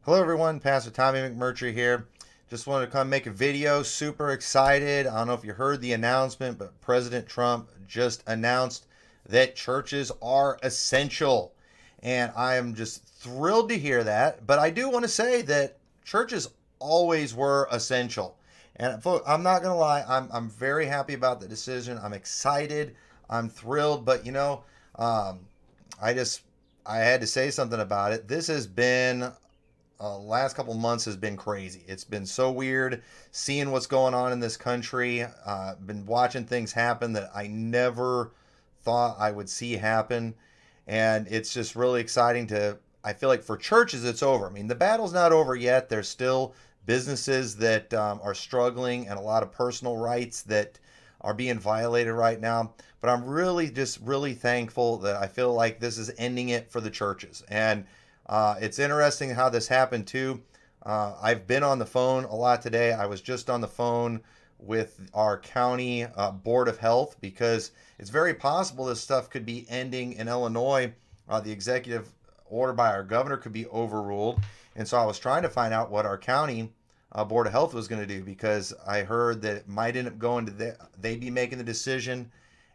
Hello everyone, Pastor Tommy McMurtry here. Just wanted to come make a video. Super excited. I don't know if you heard the announcement, but President Trump just announced that churches are essential. And I am just thrilled to hear that. But I do want to say that churches always were essential. And I'm not going to lie, I'm very happy about the decision. I'm excited. I'm thrilled. But um, I just I had to say something about it. This has been last couple months has been crazy. It's been so weird seeing what's going on in this country. Been watching things happen that I never thought I would see happen, and it's just really exciting to. I feel like for churches, it's over. I mean, the battle's not over yet. There's still businesses that are struggling, and a lot of personal rights that are being violated right now. But I'm really thankful that I feel like this is ending it for the churches. And it's interesting how this happened too. I've been on the phone a lot today. I was just on the phone with our county board of health because it's very possible this stuff could be ending in Illinois. The executive order by our governor could be overruled. And so I was trying to find out what our county board of health was going to do because I heard that it might end up going to they be making the decision.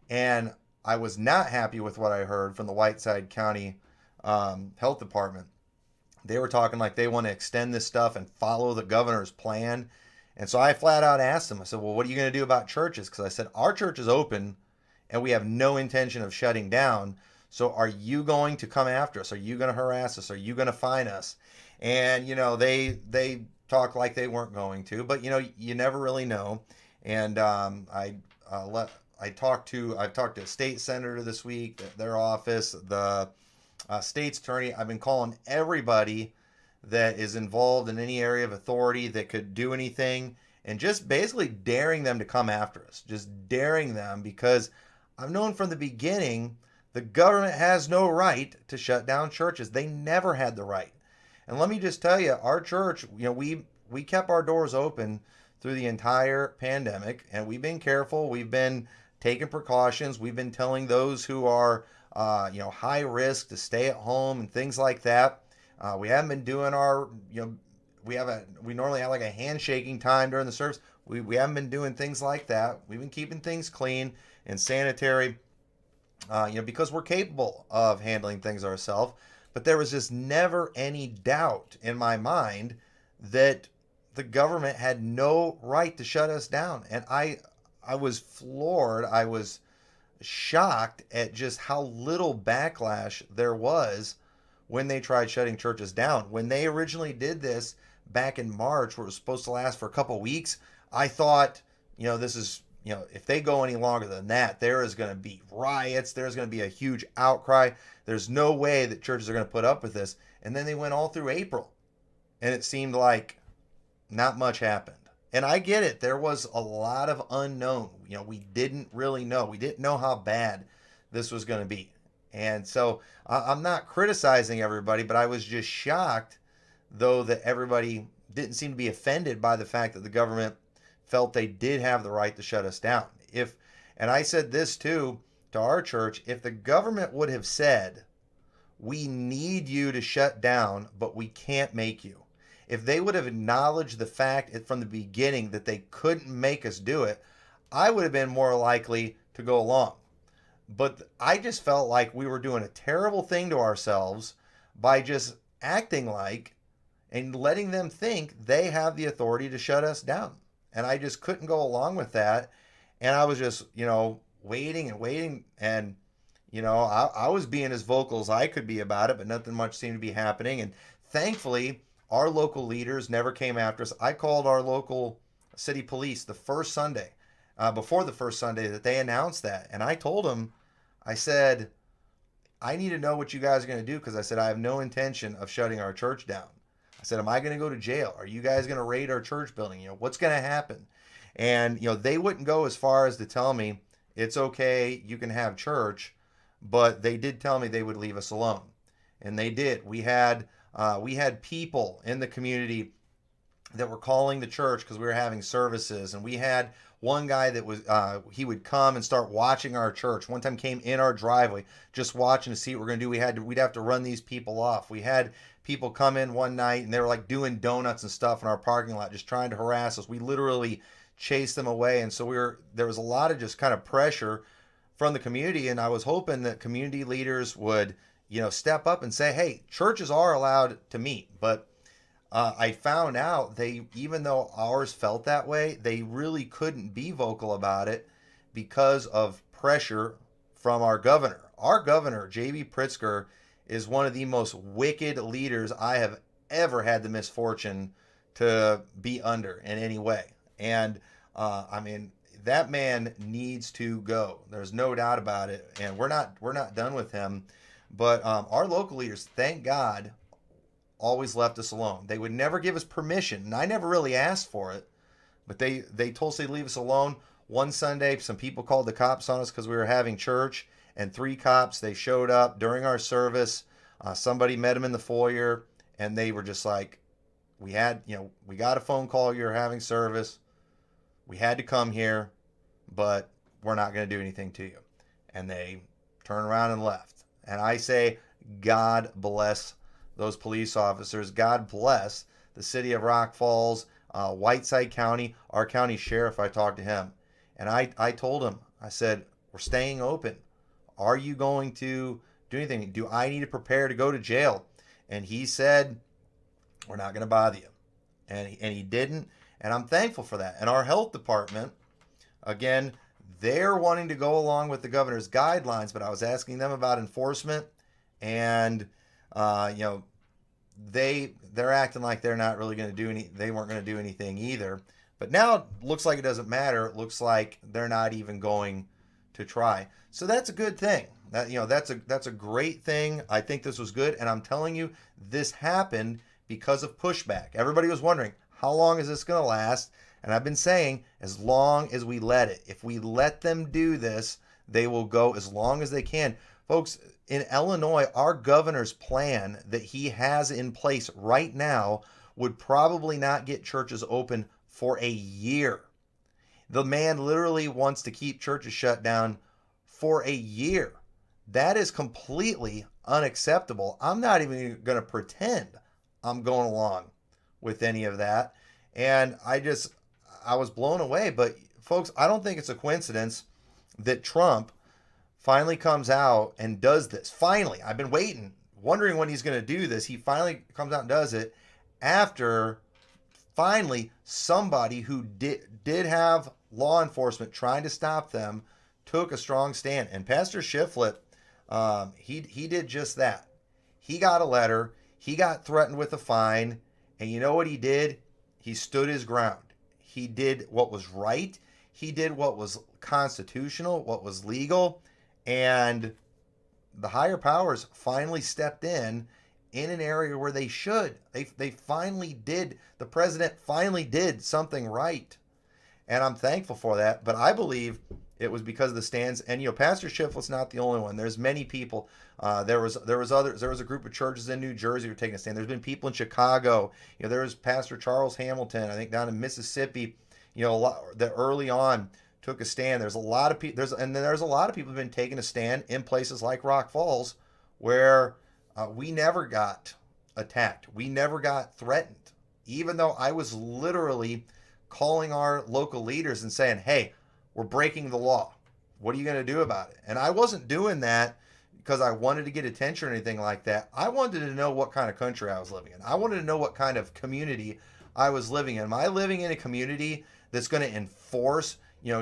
And I was not happy with what I heard from the Whiteside County health department. They were talking like they want to extend this stuff and follow the governor's plan. And so I flat out asked them, I said, well, what are you going to do about churches? Because I said, our church is open and we have no intention of shutting down. So are you going to come after us? Are you going to harass us? Are you going to fine us? And, they talk like they weren't going to, but, you never really know. And I've talked to a state senator this week, their office, the state's attorney. I've been calling everybody that is involved in any area of authority that could do anything and just basically daring them to come after us. Just daring them because I've known from the beginning the government has no right to shut down churches. They never had the right. And let me just tell you, our church, we kept our doors open through the entire pandemic and we've been careful. We've been taking precautions. We've been telling those who are high risk to stay at home and things like that. We haven't been doing our, we normally have like a handshaking time during the service. We haven't been doing things like that. We've been keeping things clean and sanitary, because we're capable of handling things ourselves. But there was just never any doubt in my mind that the government had no right to shut us down. And I was floored. I was shocked at just how little backlash there was when they tried shutting churches down. When they originally did this back in March, where it was supposed to last for a couple weeks, I thought, this is, if they go any longer than that, there is going to be riots. There's going to be a huge outcry. There's no way that churches are going to put up with this. And then they went all through April, and it seemed like not much happened. And I get it. There was a lot of unknown. We didn't really know. We didn't know how bad this was going to be. And so I'm not criticizing everybody, but I was just shocked, though, that everybody didn't seem to be offended by the fact that the government felt they did have the right to shut us down. And I said this too to our church, if the government would have said, we need you to shut down, but we can't make you. If they would have acknowledged the fact from the beginning that they couldn't make us do it, I would have been more likely to go along. But I just felt like we were doing a terrible thing to ourselves by just acting like and letting them think they have the authority to shut us down. And I just couldn't go along with that. And I was just, waiting and waiting. And, I was being as vocal as I could be about it, but nothing much seemed to be happening. And thankfully, our local leaders never came after us. I called our local city police the first Sunday, before the first Sunday that they announced that. And I told them, I said, I need to know what you guys are going to do because I said, I have no intention of shutting our church down. I said, am I going to go to jail? Are you guys going to raid our church building? What's going to happen? And, they wouldn't go as far as to tell me, it's okay, you can have church. But they did tell me they would leave us alone. And they did. We had people in the community that were calling the church because we were having services, and we had one guy that was he would come and start watching our church. One time came in our driveway just watching to see what we're going to do. We'd have to run these people off. We had people come in one night and they were like doing donuts and stuff in our parking lot, just trying to harass us. We literally chased them away. And so there was a lot of just kind of pressure from the community. And I was hoping that community leaders would, step up and say, hey, churches are allowed to meet. But I found out even though ours felt that way, they really couldn't be vocal about it because of pressure from our governor. Our governor, J.B. Pritzker, is one of the most wicked leaders I have ever had the misfortune to be under in any way. And that man needs to go. There's no doubt about it. And we're not done with him. But our local leaders, thank God, always left us alone. They would never give us permission, and I never really asked for it, but they told us they'd leave us alone. One Sunday, some people called the cops on us because we were having church, and 3 cops, they showed up during our service. Somebody met them in the foyer, and they were just like, we got a phone call, you're having service. We had to come here, but we're not going to do anything to you. And they turned around and left. And I say, God bless those police officers. God bless the city of Rock Falls, Whiteside County, our county sheriff. I talked to him, and I told him, I said, we're staying open. Are you going to do anything? Do I need to prepare to go to jail? And he said, we're not going to bother you. And he didn't. And I'm thankful for that. And our health department, again, they're wanting to go along with the governor's guidelines, but I was asking them about enforcement, and they're acting like they're not really going to do they weren't going to do anything either. But now it looks like it doesn't matter. It looks like they're not even going to try. So that's a good thing. That's a great thing. I think this was good, and I'm telling you, this happened because of pushback. Everybody was wondering, how long is this going to last? And I've been saying, as long as we let it. If we let them do this, they will go as long as they can. Folks, in Illinois, our governor's plan that he has in place right now would probably not get churches open for a year. The man literally wants to keep churches shut down for a year. That is completely unacceptable. I'm not even going to pretend I'm going along with any of that. And I was blown away. But folks, I don't think it's a coincidence that Trump finally comes out and does this. Finally, I've been wondering when he's going to do this. He finally comes out and does it after finally somebody who did have law enforcement trying to stop them took a strong stand. And Pastor Shiflett, he did just that. He got a letter. He got threatened with a fine. And you know what he did? He stood his ground. He did what was right. He did what was constitutional, what was legal. And the higher powers finally stepped in an area where they should. They finally did. The president finally did something right. And I'm thankful for that. But I believe it was because of the stands. And, Pastor Shiflett's not the only one. There's many people. There was a group of churches in New Jersey who were taking a stand. There's been people in Chicago. There was Pastor Charles Hamilton, I think down in Mississippi, that early on took a stand. There's a lot of people. There's a lot of people who've been taking a stand in places like Rock Falls, where we never got attacked. We never got threatened, even though I was literally calling our local leaders and saying, "Hey, we're breaking the law. What are you going to do about it?" And I wasn't doing that because I wanted to get attention or anything like that. I wanted to know what kind of country I was living in. I wanted to know what kind of community I was living in. Am I living in a community that's going to enforce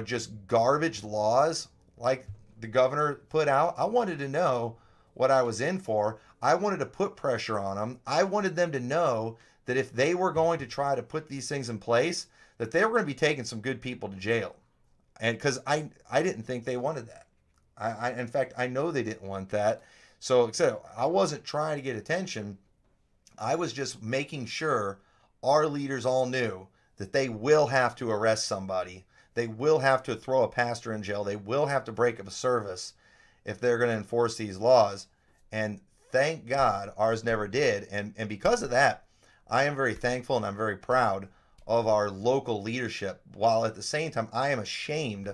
just garbage laws like the governor put out? I wanted to know what I was in for. I wanted to put pressure on them. I wanted them to know that if they were going to try to put these things in place, that they were going to be taking some good people to jail. And because I didn't think they wanted that. In fact, I know they didn't want that. So I wasn't trying to get attention. I was just making sure our leaders all knew that they will have to arrest somebody. They will have to throw a pastor in jail. They will have to break up a service if they're going to enforce these laws. And thank God ours never did. And because of that, I am very thankful and I'm very proud of our local leadership, while at the same time, I am ashamed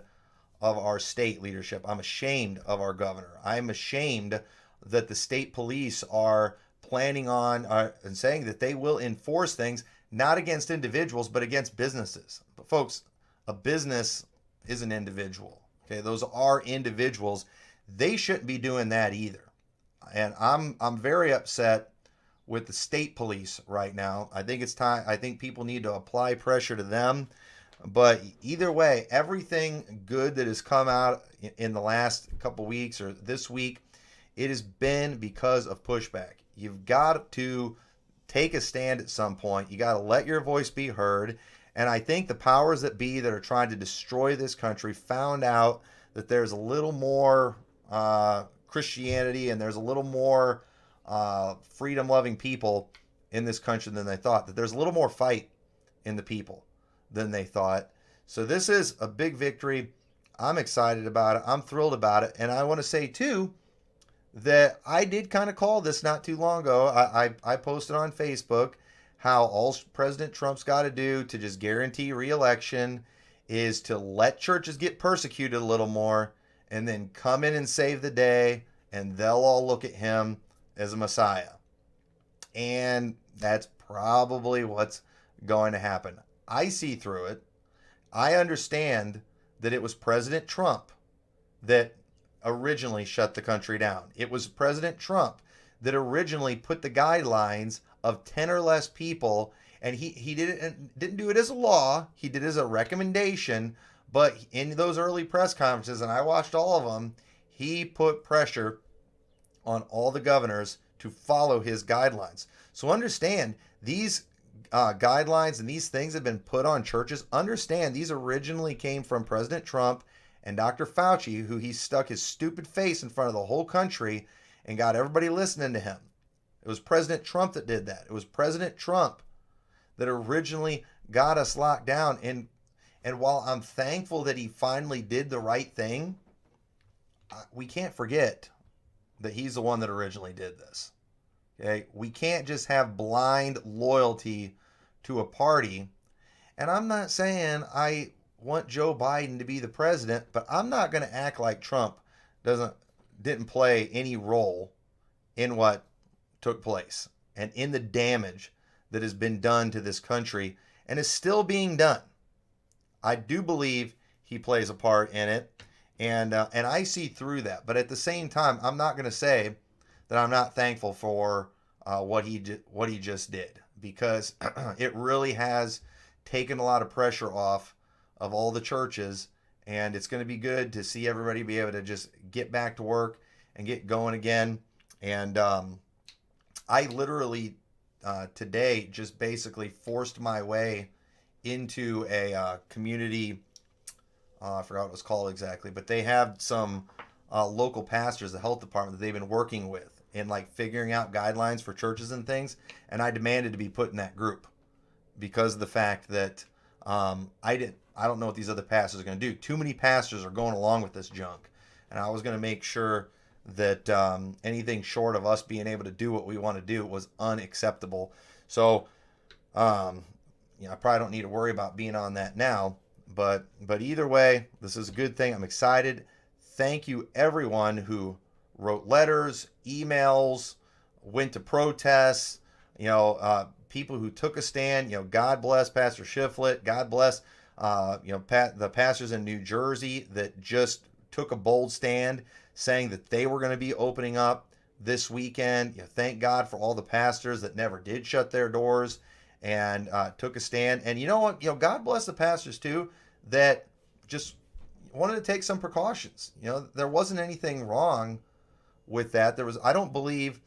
of our state leadership. I'm ashamed of our governor. I'm ashamed that the state police are planning on and saying that they will enforce things not against individuals but against businesses. But folks, a business is an individual. Okay, those are individuals. They shouldn't be doing that either. And I'm very upset with the state police right now. I think it's time. I think people need to apply pressure to them. But either way, everything good that has come out in the last couple weeks or this week, it has been because of pushback. You've got to take a stand at some point. You got to let your voice be heard. And I think the powers that be that are trying to destroy this country found out that there's a little more Christianity and there's a little more freedom-loving people in this country than they thought. That there's a little more fight in the people than they thought. So this is a big victory. I'm excited about it. I'm thrilled about it. And I want to say, too, that I did kind of call this not too long ago. I posted on Facebook how all President Trump's got to do to just guarantee re-election is to let churches get persecuted a little more and then come in and save the day, and they'll all look at him as a Messiah. And that's probably what's going to happen. I see through it. I understand that it was President Trump that originally shut the country down. It was President Trump that originally put the guidelines of 10 or less people, and he didn't do it as a law. He did it as a recommendation, but in those early press conferences, and I watched all of them, he put pressure on all the governors to follow his guidelines. So understand, these guidelines and these things have been put on churches. Understand, these originally came from President Trump and Dr. Fauci, who he stuck his stupid face in front of the whole country and got everybody listening to him. It was President Trump that did that. It was President Trump that originally got us locked down. And while I'm thankful that he finally did the right thing, we can't forget that he's the one that originally did this. Okay? We can't just have blind loyalty to a party. And I'm not saying I want Joe Biden to be the president, but I'm not going to act like Trump didn't play any role in what took place and in the damage that has been done to this country and is still being done. I do believe he plays a part in it, and I see through that. But at the same time, I'm not going to say that I'm not thankful for what he just did, because it really has taken a lot of pressure off of all the churches, and it's going to be good to see everybody be able to just get back to work and get going again. And I literally today just basically forced my way into a community, I forgot what it was called exactly, but they have some local pastors, the health department that they've been working with in like figuring out guidelines for churches and things, and I demanded to be put in that group because of the fact that I don't know what these other pastors are going to do. Too many pastors are going along with this junk, and I was going to make sure that anything short of us being able to do what we want to do was unacceptable. So, I probably don't need to worry about being on that now. But either way, this is a good thing. I'm excited. Thank you, everyone who wrote letters, emails, went to protests. People who took a stand. God bless Pastor Shiflett. God bless the pastors in New Jersey that just took a bold stand, saying that they were going to be opening up this weekend. Thank God for all the pastors that never did shut their doors and took a stand. And you know what? God bless the pastors too that just wanted to take some precautions. There wasn't anything wrong with that. I don't believe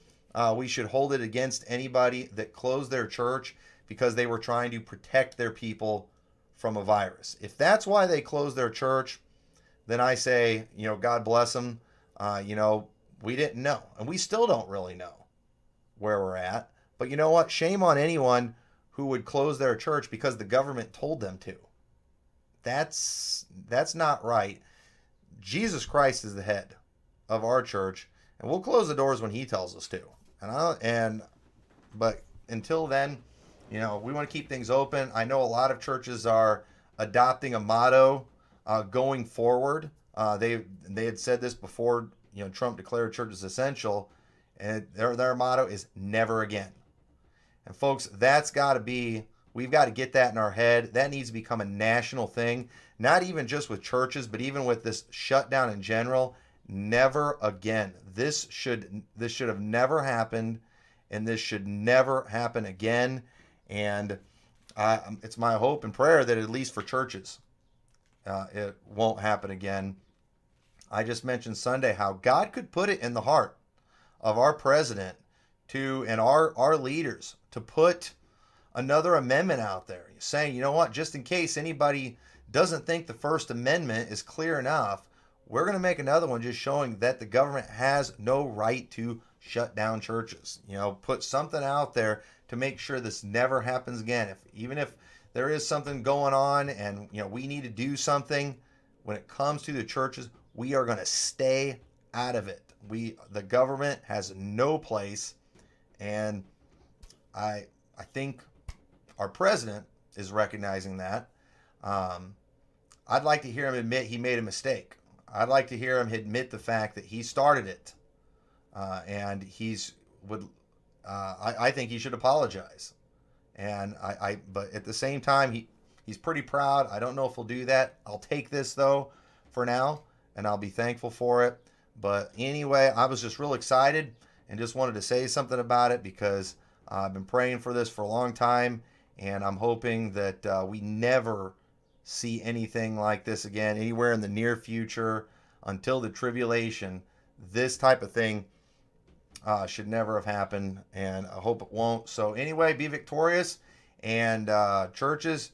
we should hold it against anybody that closed their church because they were trying to protect their people from a virus. If that's why they closed their church, then I say, God bless them. We didn't know, and we still don't really know where we're at. But you know what? Shame on anyone who would close their church because the government told them to. That's not right. Jesus Christ is the head of our church, and we'll close the doors when he tells us to. But until then, we want to keep things open. I know a lot of churches are adopting a motto going forward. They had said this before, Trump declared church as essential, And their motto is never again. And folks, that's got to be, we've got to get that in our head. That needs to become a national thing, not even just with churches, but even with this shutdown in general. Never again. This should have never happened, and this should never happen again. And it's my hope and prayer that at least for churches, it won't happen again. I just mentioned Sunday how God could put it in the heart of our president and our leaders to put another amendment out there saying, you know what, just in case anybody doesn't think the First Amendment is clear enough, we're going to make another one just showing that the government has no right to shut down churches. Put something out there to make sure this never happens again. Even if there is something going on and we need to do something when it comes to the churches, we are going to stay out of it. The government has no place, and I think our president is recognizing that. I'd like to hear him admit he made a mistake. I'd like to hear him admit the fact that he started it, and I think he should apologize. And but at the same time, he's pretty proud. I don't know if he'll do that. I'll take this though for now, and I'll be thankful for it. But anyway, I was just real excited and just wanted to say something about it because I've been praying for this for a long time, and I'm hoping that we never see anything like this again anywhere in the near future until the tribulation. This type of thing should never have happened, and I hope it won't. So anyway, be victorious, and churches,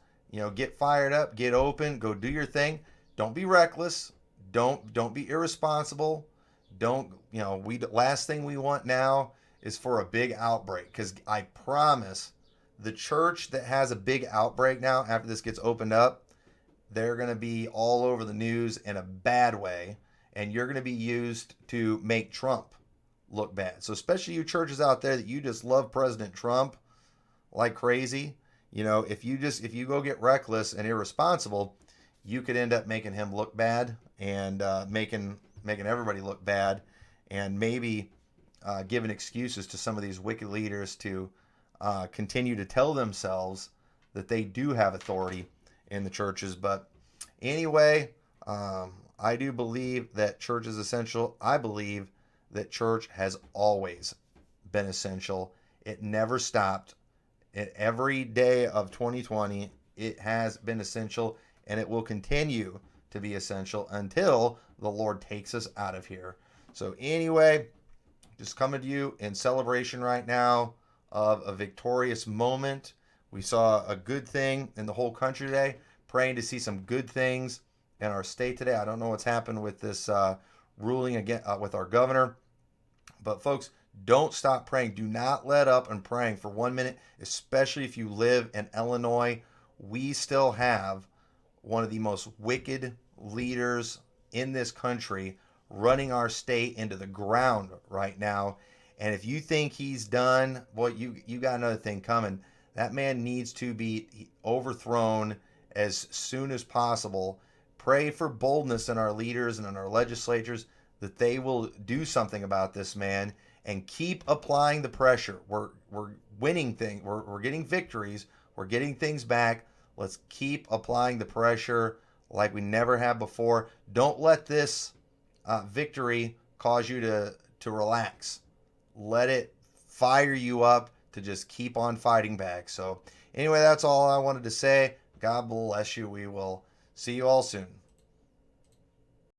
get fired up, get open, go do your thing. Don't be reckless. Don't be irresponsible. Last thing we want now is for a big outbreak, because I promise the church that has a big outbreak now after this gets opened up, they're going to be all over the news in a bad way, and you're going to be used to make Trump look bad. So especially you churches out there that you just love President Trump like crazy, if you go get reckless and irresponsible, you could end up making him look bad and making everybody look bad, and maybe giving excuses to some of these wicked leaders to continue to tell themselves that they do have authority in the churches. But anyway, I do believe that church is essential. I believe that church has always been essential. It never stopped. Every day of 2020, it has been essential, and it will continue to be essential until the Lord takes us out of here. So anyway, just coming to you in celebration right now of a victorious moment. We saw a good thing in the whole country today, praying to see some good things in our state today. I don't know what's happened with this ruling again with our governor, but folks, don't stop praying. Do not let up on praying for 1 minute, especially if you live in Illinois. We still have one of the most wicked leaders in this country running our state into the ground right now. And if you think he's done, well, you got another thing coming. That man needs to be overthrown as soon as possible. Pray for boldness in our leaders and in our legislatures that they will do something about this man, and keep applying the pressure. We're winning things. We're getting victories. We're getting things back. Let's keep applying the pressure like we never have before. Don't let this victory cause you to relax. Let it fire you up to just keep on fighting back. So anyway, that's all I wanted to say. God bless you. We will see you all soon.